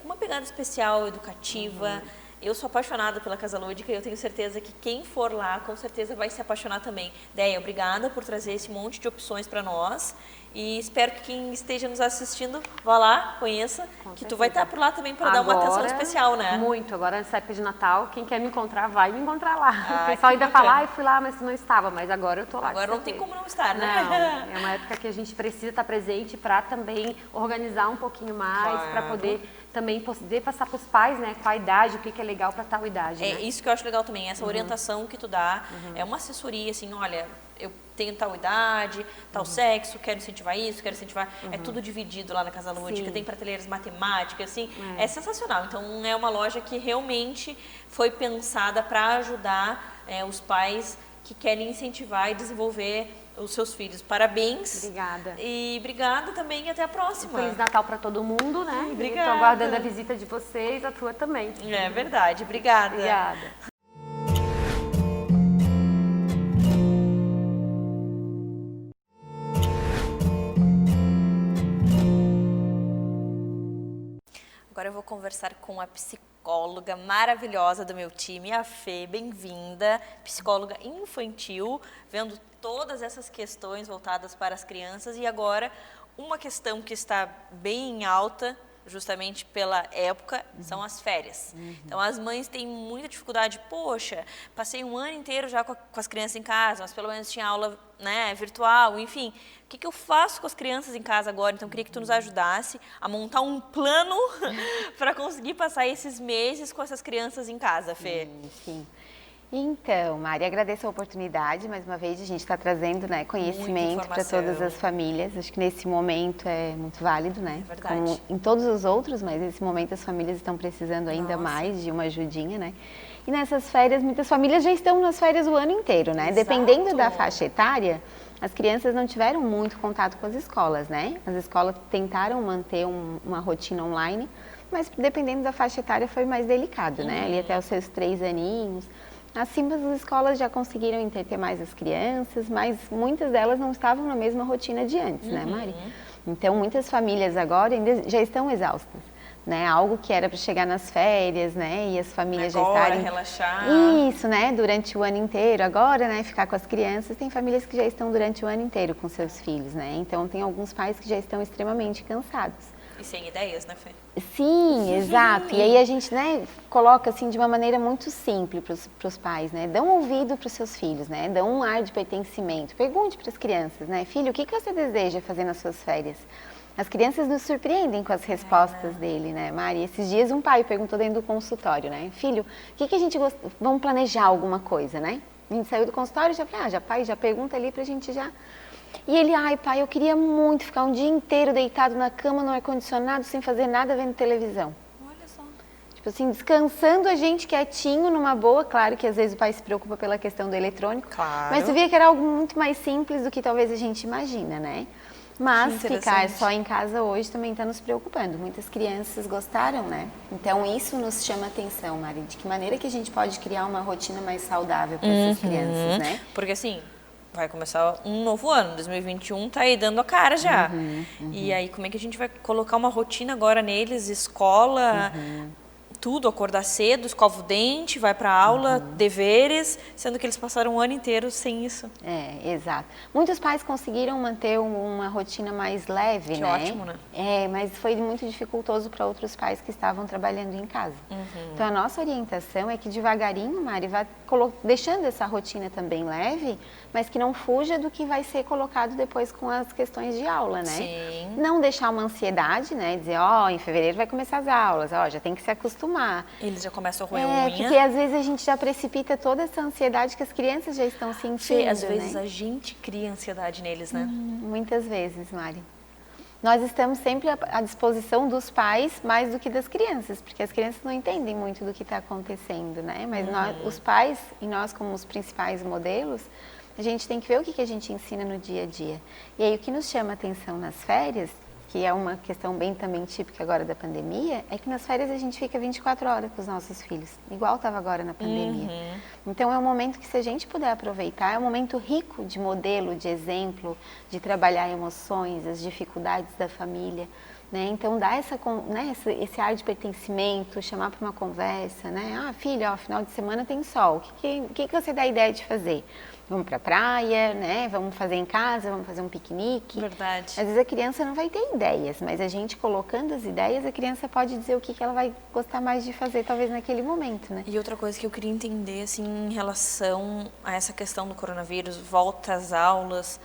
com uma pegada especial, educativa. Eu sou apaixonada pela Casa Lúdica e eu tenho certeza que quem for lá, com certeza vai se apaixonar também. Deia, obrigada por trazer esse monte de opções para nós e espero que quem esteja nos assistindo vá lá, conheça, que tu vai estar por lá também para dar uma atenção especial, né? Muito, agora nessa época de Natal, quem quer me encontrar, vai me encontrar lá. Ah, o pessoal ainda bacana. fala, fui lá, mas não estava, mas agora eu tô lá. Agora não tem como não estar, né? Não, é uma época que a gente precisa estar presente para também organizar um pouquinho mais, para poder também poder passar para os pais, né, qual a idade, o que é legal para tal idade. É né? isso que eu acho legal também, essa orientação que tu dá, é uma assessoria, assim, olha, eu tenho tal idade, tal sexo, quero incentivar isso, quero incentivar, é tudo dividido lá na Casa Lúdica, tem prateleiras matemáticas, assim, é sensacional. Então, é uma loja que realmente foi pensada para ajudar os pais que querem incentivar e desenvolver os seus filhos. Parabéns. Obrigada. E obrigada também e até a próxima. Feliz Natal para todo mundo, né? Obrigada. Estou aguardando a visita de vocês, a tua também. É verdade. Obrigada. Obrigada. Agora eu vou conversar com a psicóloga maravilhosa do meu time, a Fê, bem-vinda, psicóloga infantil, vendo todas essas questões voltadas para as crianças e agora uma questão que está bem em alta, justamente pela época, são as férias. Então, as mães têm muita dificuldade. Poxa, passei um ano inteiro já com as crianças em casa, mas pelo menos tinha aula, né, virtual, enfim. O que eu faço com as crianças em casa agora? Então, eu queria que tu nos ajudasse a montar um plano para conseguir passar esses meses com essas crianças em casa, Fê. Sim. Então, Mari, agradeço a oportunidade, mais uma vez, de a gente estar trazendo, né, conhecimento para todas as famílias. Acho que nesse momento é muito válido, né? É verdade. Como em todos os outros, mas nesse momento as famílias estão precisando ainda mais de uma ajudinha, né? E nessas férias, muitas famílias já estão nas férias o ano inteiro, né? Exato. Dependendo da faixa etária, as crianças não tiveram muito contato com as escolas, né? As escolas tentaram manter uma rotina online, mas dependendo da faixa etária foi mais delicado, né? Ali até os seus 3 aninhos. Assim, as escolas já conseguiram entreter mais as crianças, mas muitas delas não estavam na mesma rotina de antes, né, Mari? Então, muitas famílias agora ainda já estão exaustas, né? Algo que era para chegar nas férias, né? E as famílias Agora, já estarem... relaxar. Isso, né? Durante o ano inteiro. Agora, né? Ficar com as crianças. Tem famílias que já estão durante o ano inteiro com seus filhos, né? Então, tem alguns pais que já estão extremamente cansados. E sem ideias, né, Fê? Sim, exato. E aí a gente, né, coloca assim de uma maneira muito simples para os pais, né? Dão ouvido para os seus filhos, né? Dão um ar de pertencimento. Pergunte para as crianças, né? Filho, o que você deseja fazer nas suas férias? As crianças nos surpreendem com as respostas dele, né, Mari? Esses dias um pai perguntou dentro do consultório, né? Filho, o que a gente gosta... Vamos planejar alguma coisa, né? A gente saiu do consultório e já falei, pai, já pergunta ali pra gente já. E ele, ai pai, eu queria muito ficar um dia inteiro deitado na cama, no ar-condicionado, sem fazer nada, vendo televisão. Olha só. Tipo assim, descansando a gente quietinho, numa boa. Claro que às vezes o pai se preocupa pela questão do eletrônico. Claro. Mas tu via que era algo muito mais simples do que talvez a gente imagina, né? Mas ficar só em casa hoje também está nos preocupando. Muitas crianças gostaram, né? Então isso nos chama atenção, Mari. De que maneira que a gente pode criar uma rotina mais saudável para essas crianças, né? Porque assim, vai começar um novo ano, 2021 tá aí dando a cara já. E aí como é que a gente vai colocar uma rotina agora neles, escola, tudo, acordar cedo, escova o dente, vai para aula, deveres, sendo que eles passaram um ano inteiro sem isso. É, exato. Muitos pais conseguiram manter uma rotina mais leve, Que né? ótimo, né? É, mas foi muito dificultoso para outros pais que estavam trabalhando em casa. Então, a nossa orientação é que devagarinho, Mari, vá deixando essa rotina também leve, mas que não fuja do que vai ser colocado depois com as questões de aula, né? Sim. Não deixar uma ansiedade, né? Dizer, em fevereiro vai começar as aulas, já tem que se acostumar. Eles já começam a roer unha. Porque às vezes a gente já precipita toda essa ansiedade que as crianças já estão sentindo, Fê, às vezes né? a gente cria ansiedade neles, né? Muitas vezes, Mari. Nós estamos sempre à disposição dos pais mais do que das crianças, porque as crianças não entendem muito do que está acontecendo, né? Mas nós, os pais, e nós como os principais modelos, a gente tem que ver o que a gente ensina no dia a dia. E aí o que nos chama atenção nas férias, que é uma questão bem também típica agora da pandemia, é que nas férias a gente fica 24 horas com os nossos filhos, igual estava agora na pandemia. Então é um momento que, se a gente puder aproveitar, é um momento rico de modelo, de exemplo, de trabalhar emoções, as dificuldades da família, né? Então dá esse ar de pertencimento, chamar para uma conversa, né? Filha, final de semana tem sol, o que você dá a ideia de fazer? Vamos para a praia, né? Vamos fazer em casa, vamos fazer um piquenique. Verdade. Às vezes a criança não vai ter ideias, mas a gente colocando as ideias, a criança pode dizer o que ela vai gostar mais de fazer, talvez naquele momento, né? E outra coisa que eu queria entender, assim, em relação a essa questão do coronavírus, volta às aulas,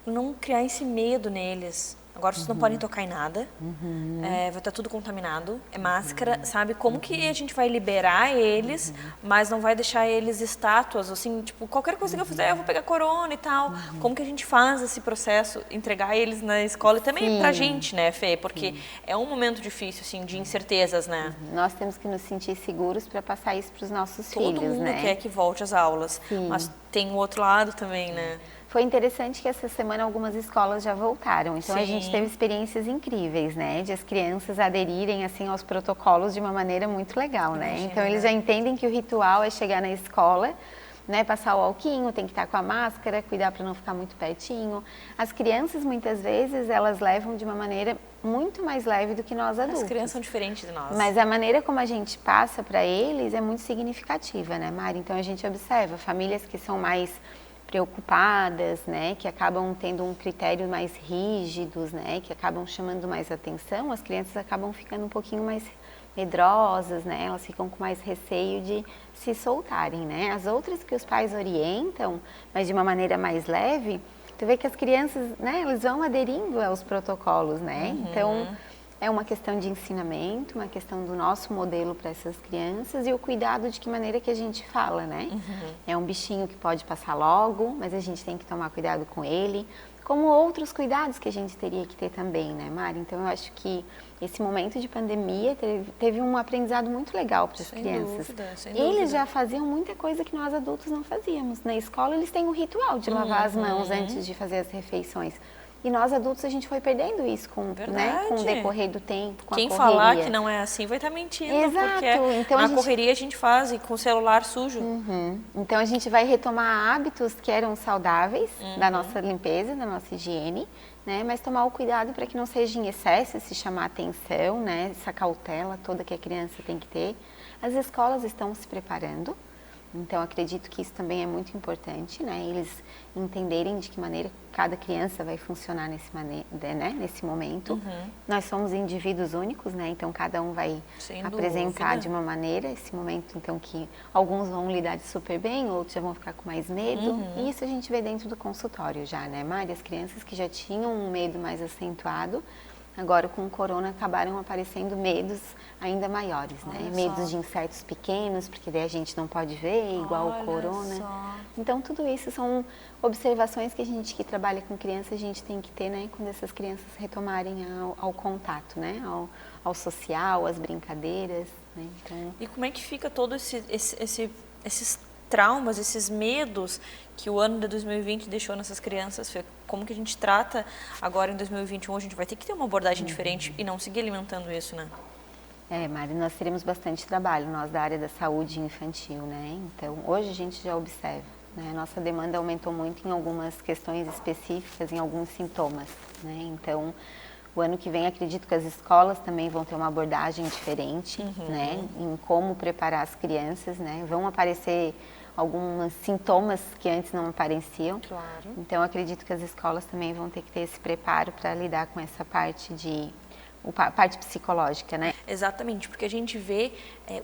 não criar esse medo neles. Agora vocês não podem tocar em nada, vai estar tudo contaminado, é máscara, sabe? Como que a gente vai liberar eles, mas não vai deixar eles estátuas, assim, tipo, qualquer coisa que eu fizer, eu vou pegar corona e tal. Como que a gente faz esse processo, entregar eles na escola e também pra gente, né, Fê? Porque é um momento difícil, assim, de incertezas, né? Nós temos que nos sentir seguros para passar isso para os nossos Todo filhos, mundo né? quer que volte às aulas, mas tem o outro lado também, né? Foi interessante que essa semana algumas escolas já voltaram, então a gente teve experiências incríveis, né, de as crianças aderirem assim aos protocolos de uma maneira muito legal, né? Então eles já entendem que o ritual é chegar na escola, né, passar o alquinho, tem que estar com a máscara, cuidar para não ficar muito pertinho. As crianças muitas vezes elas levam de uma maneira muito mais leve do que nós adultos. As crianças são diferentes de nós. Mas a maneira como a gente passa para eles é muito significativa, né, Mari? Então a gente observa famílias que são mais preocupadas, né, que acabam tendo um critério mais rígidos, né, que acabam chamando mais atenção, as crianças acabam ficando um pouquinho mais medrosas, né, elas ficam com mais receio de se soltarem, né. As outras que os pais orientam, mas de uma maneira mais leve, tu vê que as crianças, né, elas vão aderindo aos protocolos, né, então é uma questão de ensinamento, uma questão do nosso modelo para essas crianças e o cuidado de que maneira que a gente fala, né? É um bichinho que pode passar logo, mas a gente tem que tomar cuidado com ele, como outros cuidados que a gente teria que ter também, né, Mari? Então eu acho que esse momento de pandemia teve um aprendizado muito legal para as crianças. Sem dúvida. Eles já faziam muita coisa que nós adultos não fazíamos. Na escola eles têm um ritual de lavar as mãos antes de fazer as refeições. E nós adultos a gente foi perdendo isso com o decorrer do tempo, com Quem a correria. falar que não é assim vai estar mentindo, Exato. porque Então, na correria a gente faz e com o celular sujo. Então a gente vai retomar hábitos que eram saudáveis da nossa limpeza, da nossa higiene, né? Mas tomar o cuidado para que não seja em excesso, se chamar atenção, né? Essa cautela toda que a criança tem que ter. As escolas estão se preparando. Então, acredito que isso também é muito importante, né? Eles entenderem de que maneira cada criança vai funcionar nesse momento. Nós somos indivíduos únicos, né? Então, cada um vai apresentar de uma maneira esse momento, então, que alguns vão lidar super bem, outros já vão ficar com mais medo. E isso a gente vê dentro do consultório já, né, Mari? As crianças que já tinham um medo mais acentuado, Agora, com o corona, acabaram aparecendo medos ainda maiores, né? Medos de insetos pequenos, porque daí a gente não pode ver, igual o corona. Então, tudo isso são observações que a gente que trabalha com criança, a gente tem que ter, né? Quando essas crianças retomarem ao contato, né? Ao social, às brincadeiras, né? Então... E como é que fica todos esses traumas, esses medos que o ano de 2020 deixou nessas crianças, Fê? Como que a gente trata agora em 2021? A gente vai ter que ter uma abordagem diferente e não seguir alimentando isso, né? Mari, nós teremos bastante trabalho, nós da área da saúde infantil, né? Então, hoje a gente já observa, né? Nossa demanda aumentou muito em algumas questões específicas, em alguns sintomas, né? Então, o ano que vem, acredito que as escolas também vão ter uma abordagem diferente, né? Em como preparar as crianças, né? Vão aparecer alguns sintomas que antes não apareciam. Claro. Então, acredito que as escolas também vão ter que ter esse preparo para lidar com essa parte parte psicológica, né? Exatamente, porque a gente vê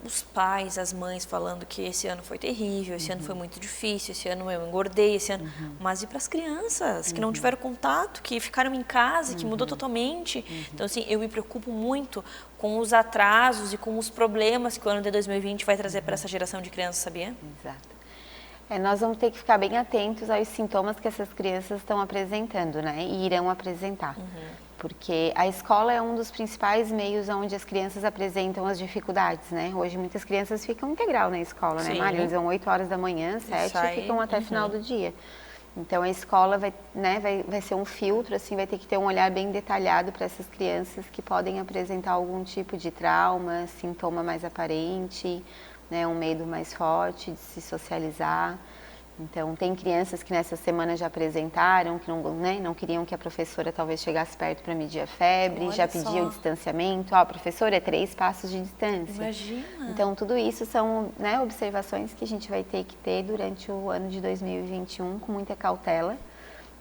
os pais, as mães falando que esse ano foi terrível, esse ano foi muito difícil, esse ano eu engordei, esse ano... Mas e para as crianças que não tiveram contato, que ficaram em casa, que mudou totalmente? Então, assim, eu me preocupo muito com os atrasos e com os problemas que o ano de 2020 vai trazer para essa geração de crianças, sabia? Exato. Nós vamos ter que ficar bem atentos aos sintomas que essas crianças estão apresentando, né? E irão apresentar. Porque a escola é um dos principais meios onde as crianças apresentam as dificuldades, né? Hoje muitas crianças ficam integral na escola, né, Mari? Eles vão 8 horas da manhã, 7 e ficam até final do dia. Então a escola vai ser um filtro, assim, vai ter que ter um olhar bem detalhado para essas crianças que podem apresentar algum tipo de trauma, sintoma mais aparente, né, um medo mais forte de se socializar. Então, tem crianças que nessa semana já apresentaram, que não queriam que a professora talvez chegasse perto para medir a febre, já pediam distanciamento. A professora é 3 passos de distância. Imagina! Então, tudo isso são, né, observações que a gente vai ter que ter durante o ano de 2021, com muita cautela,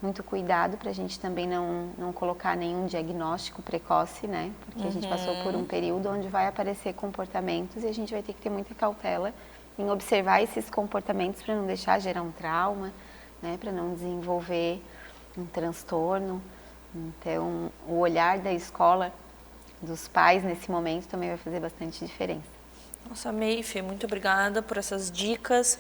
muito cuidado para a gente também não colocar nenhum diagnóstico precoce, né? Porque a gente passou por um período onde vai aparecer comportamentos e a gente vai ter que ter muita cautela em observar esses comportamentos para não deixar gerar um trauma, né? Para não desenvolver um transtorno. Então, o olhar da escola, dos pais nesse momento também vai fazer bastante diferença. Nossa, amei, Fê, muito obrigada por essas dicas.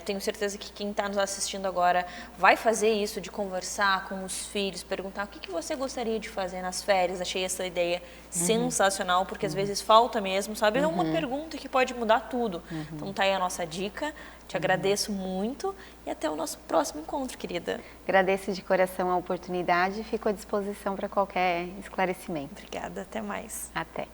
Tenho certeza que quem está nos assistindo agora vai fazer isso, de conversar com os filhos, perguntar o que você gostaria de fazer nas férias. Achei essa ideia sensacional, porque às vezes falta mesmo, sabe? É uma pergunta que pode mudar tudo. Então tá aí a nossa dica. Te agradeço muito e até o nosso próximo encontro, querida. Agradeço de coração a oportunidade e fico à disposição para qualquer esclarecimento. Obrigada, até mais. Até.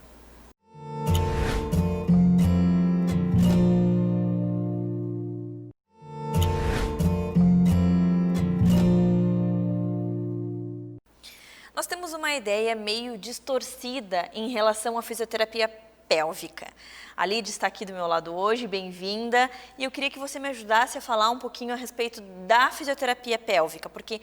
Nós temos uma ideia meio distorcida em relação à fisioterapia pélvica. A Lídia está aqui do meu lado hoje, bem-vinda, e eu queria que você me ajudasse a falar um pouquinho a respeito da fisioterapia pélvica, porque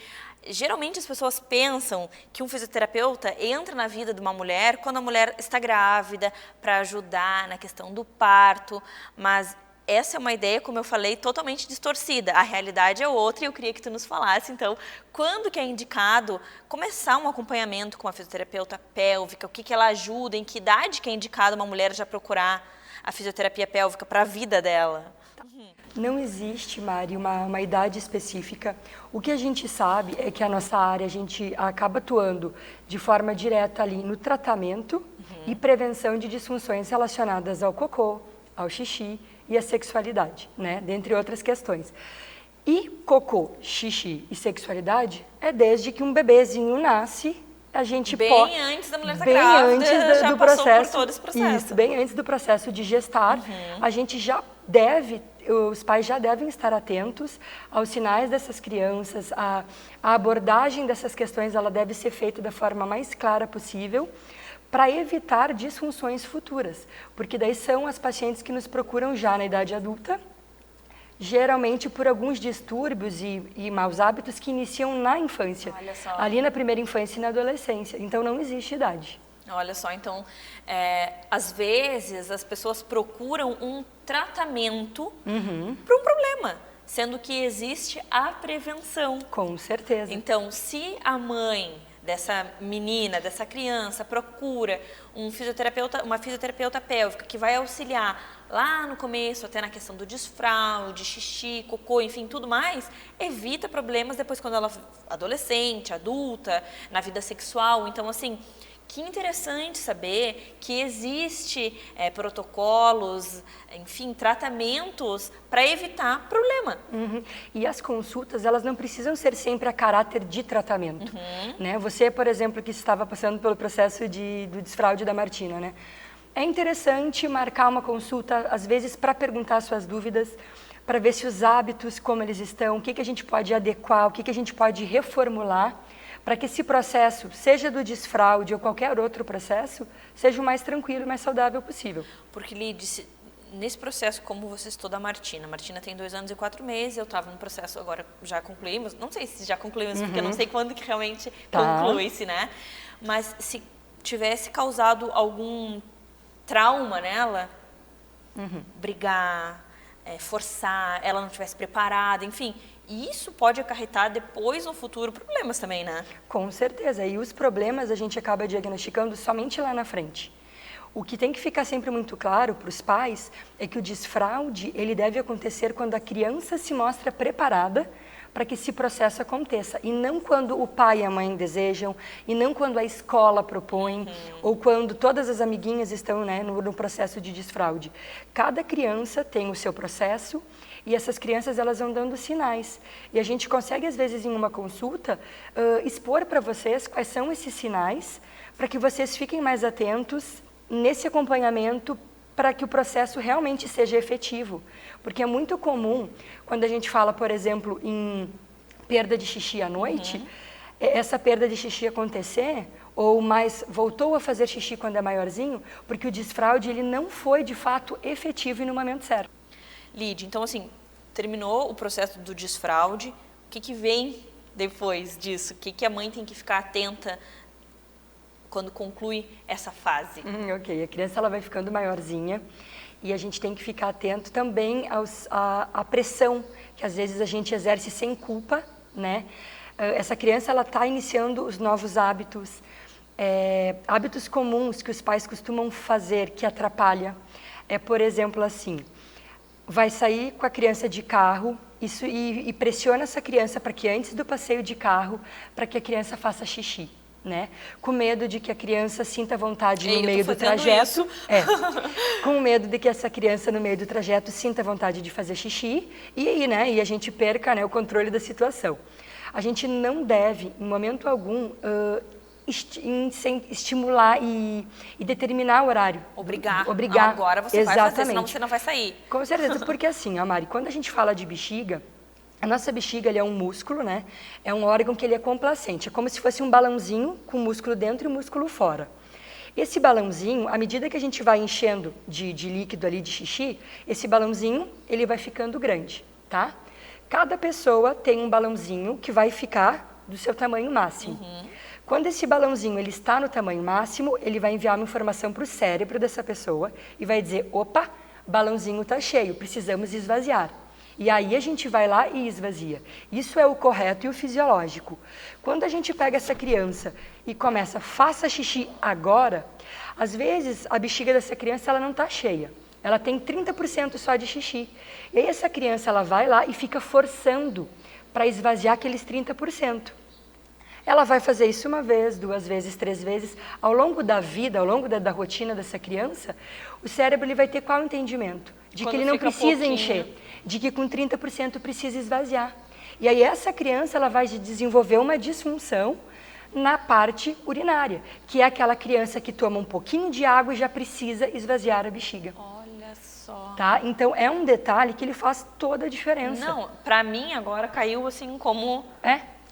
geralmente as pessoas pensam que um fisioterapeuta entra na vida de uma mulher quando a mulher está grávida, para ajudar na questão do parto, mas essa é uma ideia, como eu falei, totalmente distorcida. A realidade é outra e eu queria que tu nos falasse, então, quando que é indicado começar um acompanhamento com a fisioterapeuta pélvica, o que ela ajuda, em que idade que é indicado uma mulher já procurar a fisioterapia pélvica para a vida dela? Não existe, Mari, uma idade específica. O que a gente sabe é que a nossa área, a gente acaba atuando de forma direta ali no tratamento e prevenção de disfunções relacionadas ao cocô, ao xixi e à sexualidade, né? Dentre outras questões. E cocô, xixi e sexualidade é desde que um bebezinho nasce, a gente bem antes da mulher estar grávida, antes já do passou processo, por todo esse processo. Isso, bem antes do processo de gestar, a gente já deve, os pais já devem estar atentos aos sinais dessas crianças, a abordagem dessas questões, ela deve ser feita da forma mais clara possível, para evitar disfunções futuras, porque daí são as pacientes que nos procuram já na idade adulta, geralmente por alguns distúrbios e maus hábitos que iniciam na infância, ali na primeira infância e na adolescência, então não existe idade. Olha só, então, às vezes as pessoas procuram um tratamento para um problema, sendo que existe a prevenção. Com certeza. Então, se a mãe dessa menina, dessa criança, procura uma fisioterapeuta pélvica que vai auxiliar lá no começo, até na questão do desfraude, xixi, cocô, enfim, tudo mais, evita problemas depois quando ela é adolescente, adulta, na vida sexual. Então, assim, que interessante saber que existe protocolos, enfim, tratamentos para evitar problema. E as consultas, elas não precisam ser sempre a caráter de tratamento. Né? Você, por exemplo, que estava passando pelo processo do desfraude da Martina, né? É interessante marcar uma consulta, às vezes, para perguntar suas dúvidas, para ver se os hábitos, como eles estão, o que a gente pode adequar, o que a gente pode reformular, para que esse processo, seja do desfraude ou qualquer outro processo, seja o mais tranquilo e mais saudável possível. Porque, Lid, nesse processo, como você citou da Martina, a Martina tem 2 anos e 4 meses, eu estava no processo, agora já concluímos, não sei se já concluímos, porque eu não sei quando que realmente conclui-se, né? Mas se tivesse causado algum trauma nela, brigar, forçar, ela não estivesse preparada, enfim, isso pode acarretar depois no futuro problemas também, né? Com certeza, e os problemas a gente acaba diagnosticando somente lá na frente. O que tem que ficar sempre muito claro para os pais é que o desfraude, ele deve acontecer quando a criança se mostra preparada para que esse processo aconteça, e não quando o pai e a mãe desejam, e não quando a escola propõe, ou quando todas as amiguinhas estão, né, no processo de desfraude. Cada criança tem o seu processo, e essas crianças, elas vão dando sinais. E a gente consegue, às vezes, em uma consulta, expor para vocês quais são esses sinais, para que vocês fiquem mais atentos nesse acompanhamento, para que o processo realmente seja efetivo. Porque é muito comum, quando a gente fala, por exemplo, em perda de xixi à noite, essa perda de xixi acontecer, ou mais voltou a fazer xixi quando é maiorzinho, porque o desfraude, ele não foi, de fato, efetivo e no momento certo. Lid, então, assim, terminou o processo do desfraude, o que vem depois disso? O que a mãe tem que ficar atenta quando conclui essa fase? Ok, a criança, ela vai ficando maiorzinha, e a gente tem que ficar atento também à pressão que às vezes a gente exerce sem culpa, né? Essa criança, ela está iniciando os novos hábitos, hábitos comuns que os pais costumam fazer que atrapalha. Por exemplo, assim, vai sair com a criança de carro e pressiona essa criança para que antes do passeio de carro, para que a criança faça xixi. Né? Com medo de que a criança sinta vontade no meio do trajeto. Com medo de que essa criança no meio do trajeto sinta vontade de fazer xixi e aí, né, e a gente perca, né, o controle da situação. A gente não deve, em momento algum, estimular e determinar o horário. Obrigar. Agora você vai fazer, senão você não vai sair. Com certeza, porque assim, Mari, quando a gente fala de bexiga, a nossa bexiga, ele é um músculo, né? É um órgão que ele é complacente. É como se fosse um balãozinho com músculo dentro e músculo fora. Esse balãozinho, à medida que a gente vai enchendo de líquido ali, de xixi, esse balãozinho, ele vai ficando grande, tá? Cada pessoa tem um balãozinho que vai ficar do seu tamanho máximo. Quando esse balãozinho ele está no tamanho máximo, ele vai enviar uma informação para o cérebro dessa pessoa e vai dizer, opa, balãozinho está cheio, precisamos esvaziar. E aí a gente vai lá e esvazia. Isso é o correto e o fisiológico. Quando a gente pega essa criança e começa, faça xixi agora, às vezes a bexiga dessa criança ela não está cheia. Ela tem 30% só de xixi. E aí essa criança ela vai lá e fica forçando para esvaziar aqueles 30%. Ela vai fazer isso 1 vez, 2 vezes, 3 vezes. Ao longo da vida, ao longo da rotina dessa criança, o cérebro ele vai ter qual entendimento? De que ele não precisa encher, de que com 30% precisa esvaziar. E aí essa criança ela vai desenvolver uma disfunção na parte urinária, que é aquela criança que toma um pouquinho de água e já precisa esvaziar a bexiga. Olha só. Tá? Então é um detalhe que ele faz toda a diferença. Não, pra mim agora caiu assim como...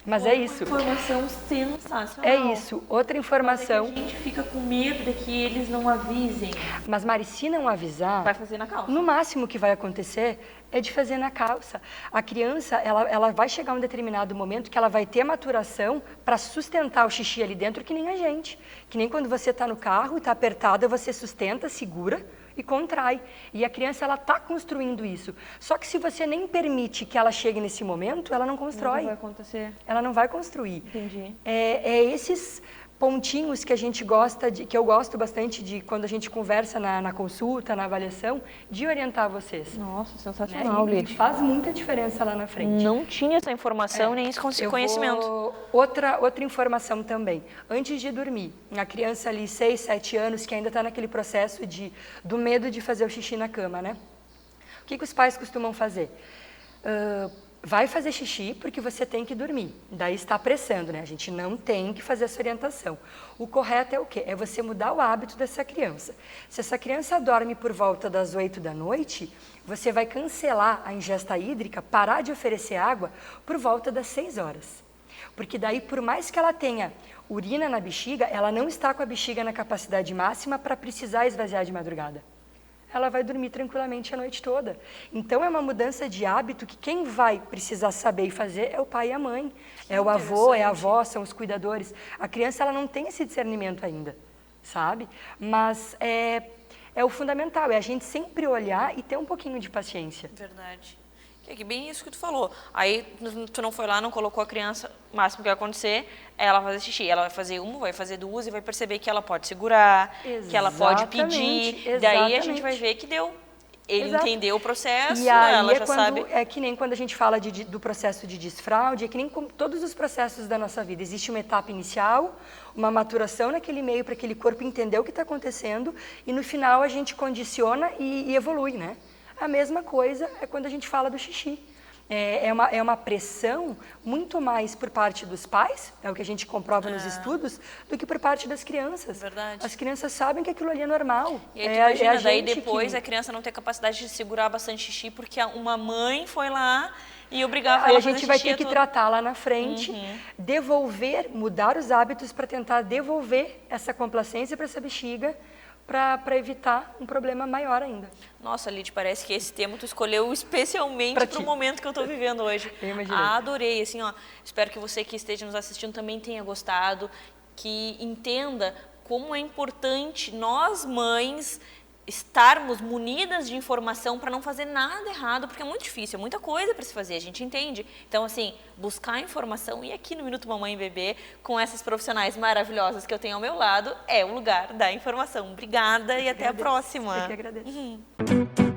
Mas é isso. Informação sensacional. É isso. Outra informação... Mas é que a gente fica com medo de que eles não avisem. Mas, Mari, se não avisar... Vai fazer na calça. No máximo que vai acontecer é de fazer na calça. A criança, ela vai chegar a um determinado momento que ela vai ter maturação para sustentar o xixi ali dentro, que nem a gente. Que nem quando você está no carro e está apertada, você sustenta, segura e contrai. E a criança, ela está construindo isso. Só que se você nem permite que ela chegue nesse momento, ela não constrói. Não vai acontecer. Ela não vai construir. Entendi. É esses pontinhos que a gente gosta, que eu gosto bastante de quando a gente conversa na consulta, na avaliação, de orientar vocês. Nossa, sensacional, E Lid. faz muita diferença lá na frente. Não tinha essa informação, nem esse conhecimento. Outra informação também. Antes de dormir, a criança ali, 6, 7 anos, que ainda está naquele processo do medo de fazer o xixi na cama, né? O que os pais costumam fazer? Vai fazer xixi porque você tem que dormir. Daí está apressando, né? A gente não tem que fazer essa orientação. O correto é o quê? É você mudar o hábito dessa criança. Se essa criança dorme por volta das 8 da noite, você vai cancelar a ingesta hídrica, parar de oferecer água por volta das 6 horas. Porque daí, por mais que ela tenha urina na bexiga, ela não está com a bexiga na capacidade máxima para precisar esvaziar de madrugada. Ela vai dormir tranquilamente a noite toda. Então, é uma mudança de hábito que quem vai precisar saber e fazer é o pai e a mãe. É o avô, é a avó, são os cuidadores. A criança, ela não tem esse discernimento ainda, sabe? Mas é o fundamental, é a gente sempre olhar e ter um pouquinho de paciência. Verdade. Que bem isso que tu falou. Aí tu não foi lá, não colocou a criança, o máximo que vai acontecer é ela fazer xixi. Ela vai fazer uma, vai fazer duas e vai perceber que ela pode segurar, que ela pode pedir. Exatamente. Daí a gente vai ver que deu. Ele entendeu o processo, e aí ela já sabe. É que nem quando a gente fala do processo de desfraude, é que nem todos os processos da nossa vida. Existe uma etapa inicial, uma maturação naquele meio para aquele corpo entender o que está acontecendo e no final a gente condiciona e evolui, né? A mesma coisa é quando a gente fala do xixi. É uma pressão muito mais por parte dos pais, é o que a gente comprova nos estudos, do que por parte das crianças. Verdade. As crianças sabem que aquilo ali é normal. E aí tu imagina, daí depois a criança não ter capacidade de segurar bastante xixi porque uma mãe foi lá e obrigava ela a fazer xixi. A gente vai ter que tratar lá na frente, devolver, mudar os hábitos para tentar devolver essa complacência para essa bexiga, para evitar um problema maior ainda. Nossa, Lid, parece que esse tema tu escolheu especialmente para o momento que eu estou vivendo hoje. Eu imaginei. Adorei, assim, ó. Espero que você que esteja nos assistindo também tenha gostado, que entenda como é importante nós, mães, estarmos munidas de informação para não fazer nada errado, porque é muito difícil, é muita coisa para se fazer, a gente entende. Então, assim, buscar informação e aqui no Minuto Mamãe e Bebê, com essas profissionais maravilhosas que eu tenho ao meu lado, é o lugar da informação. Obrigada e até a próxima. Eu que agradeço.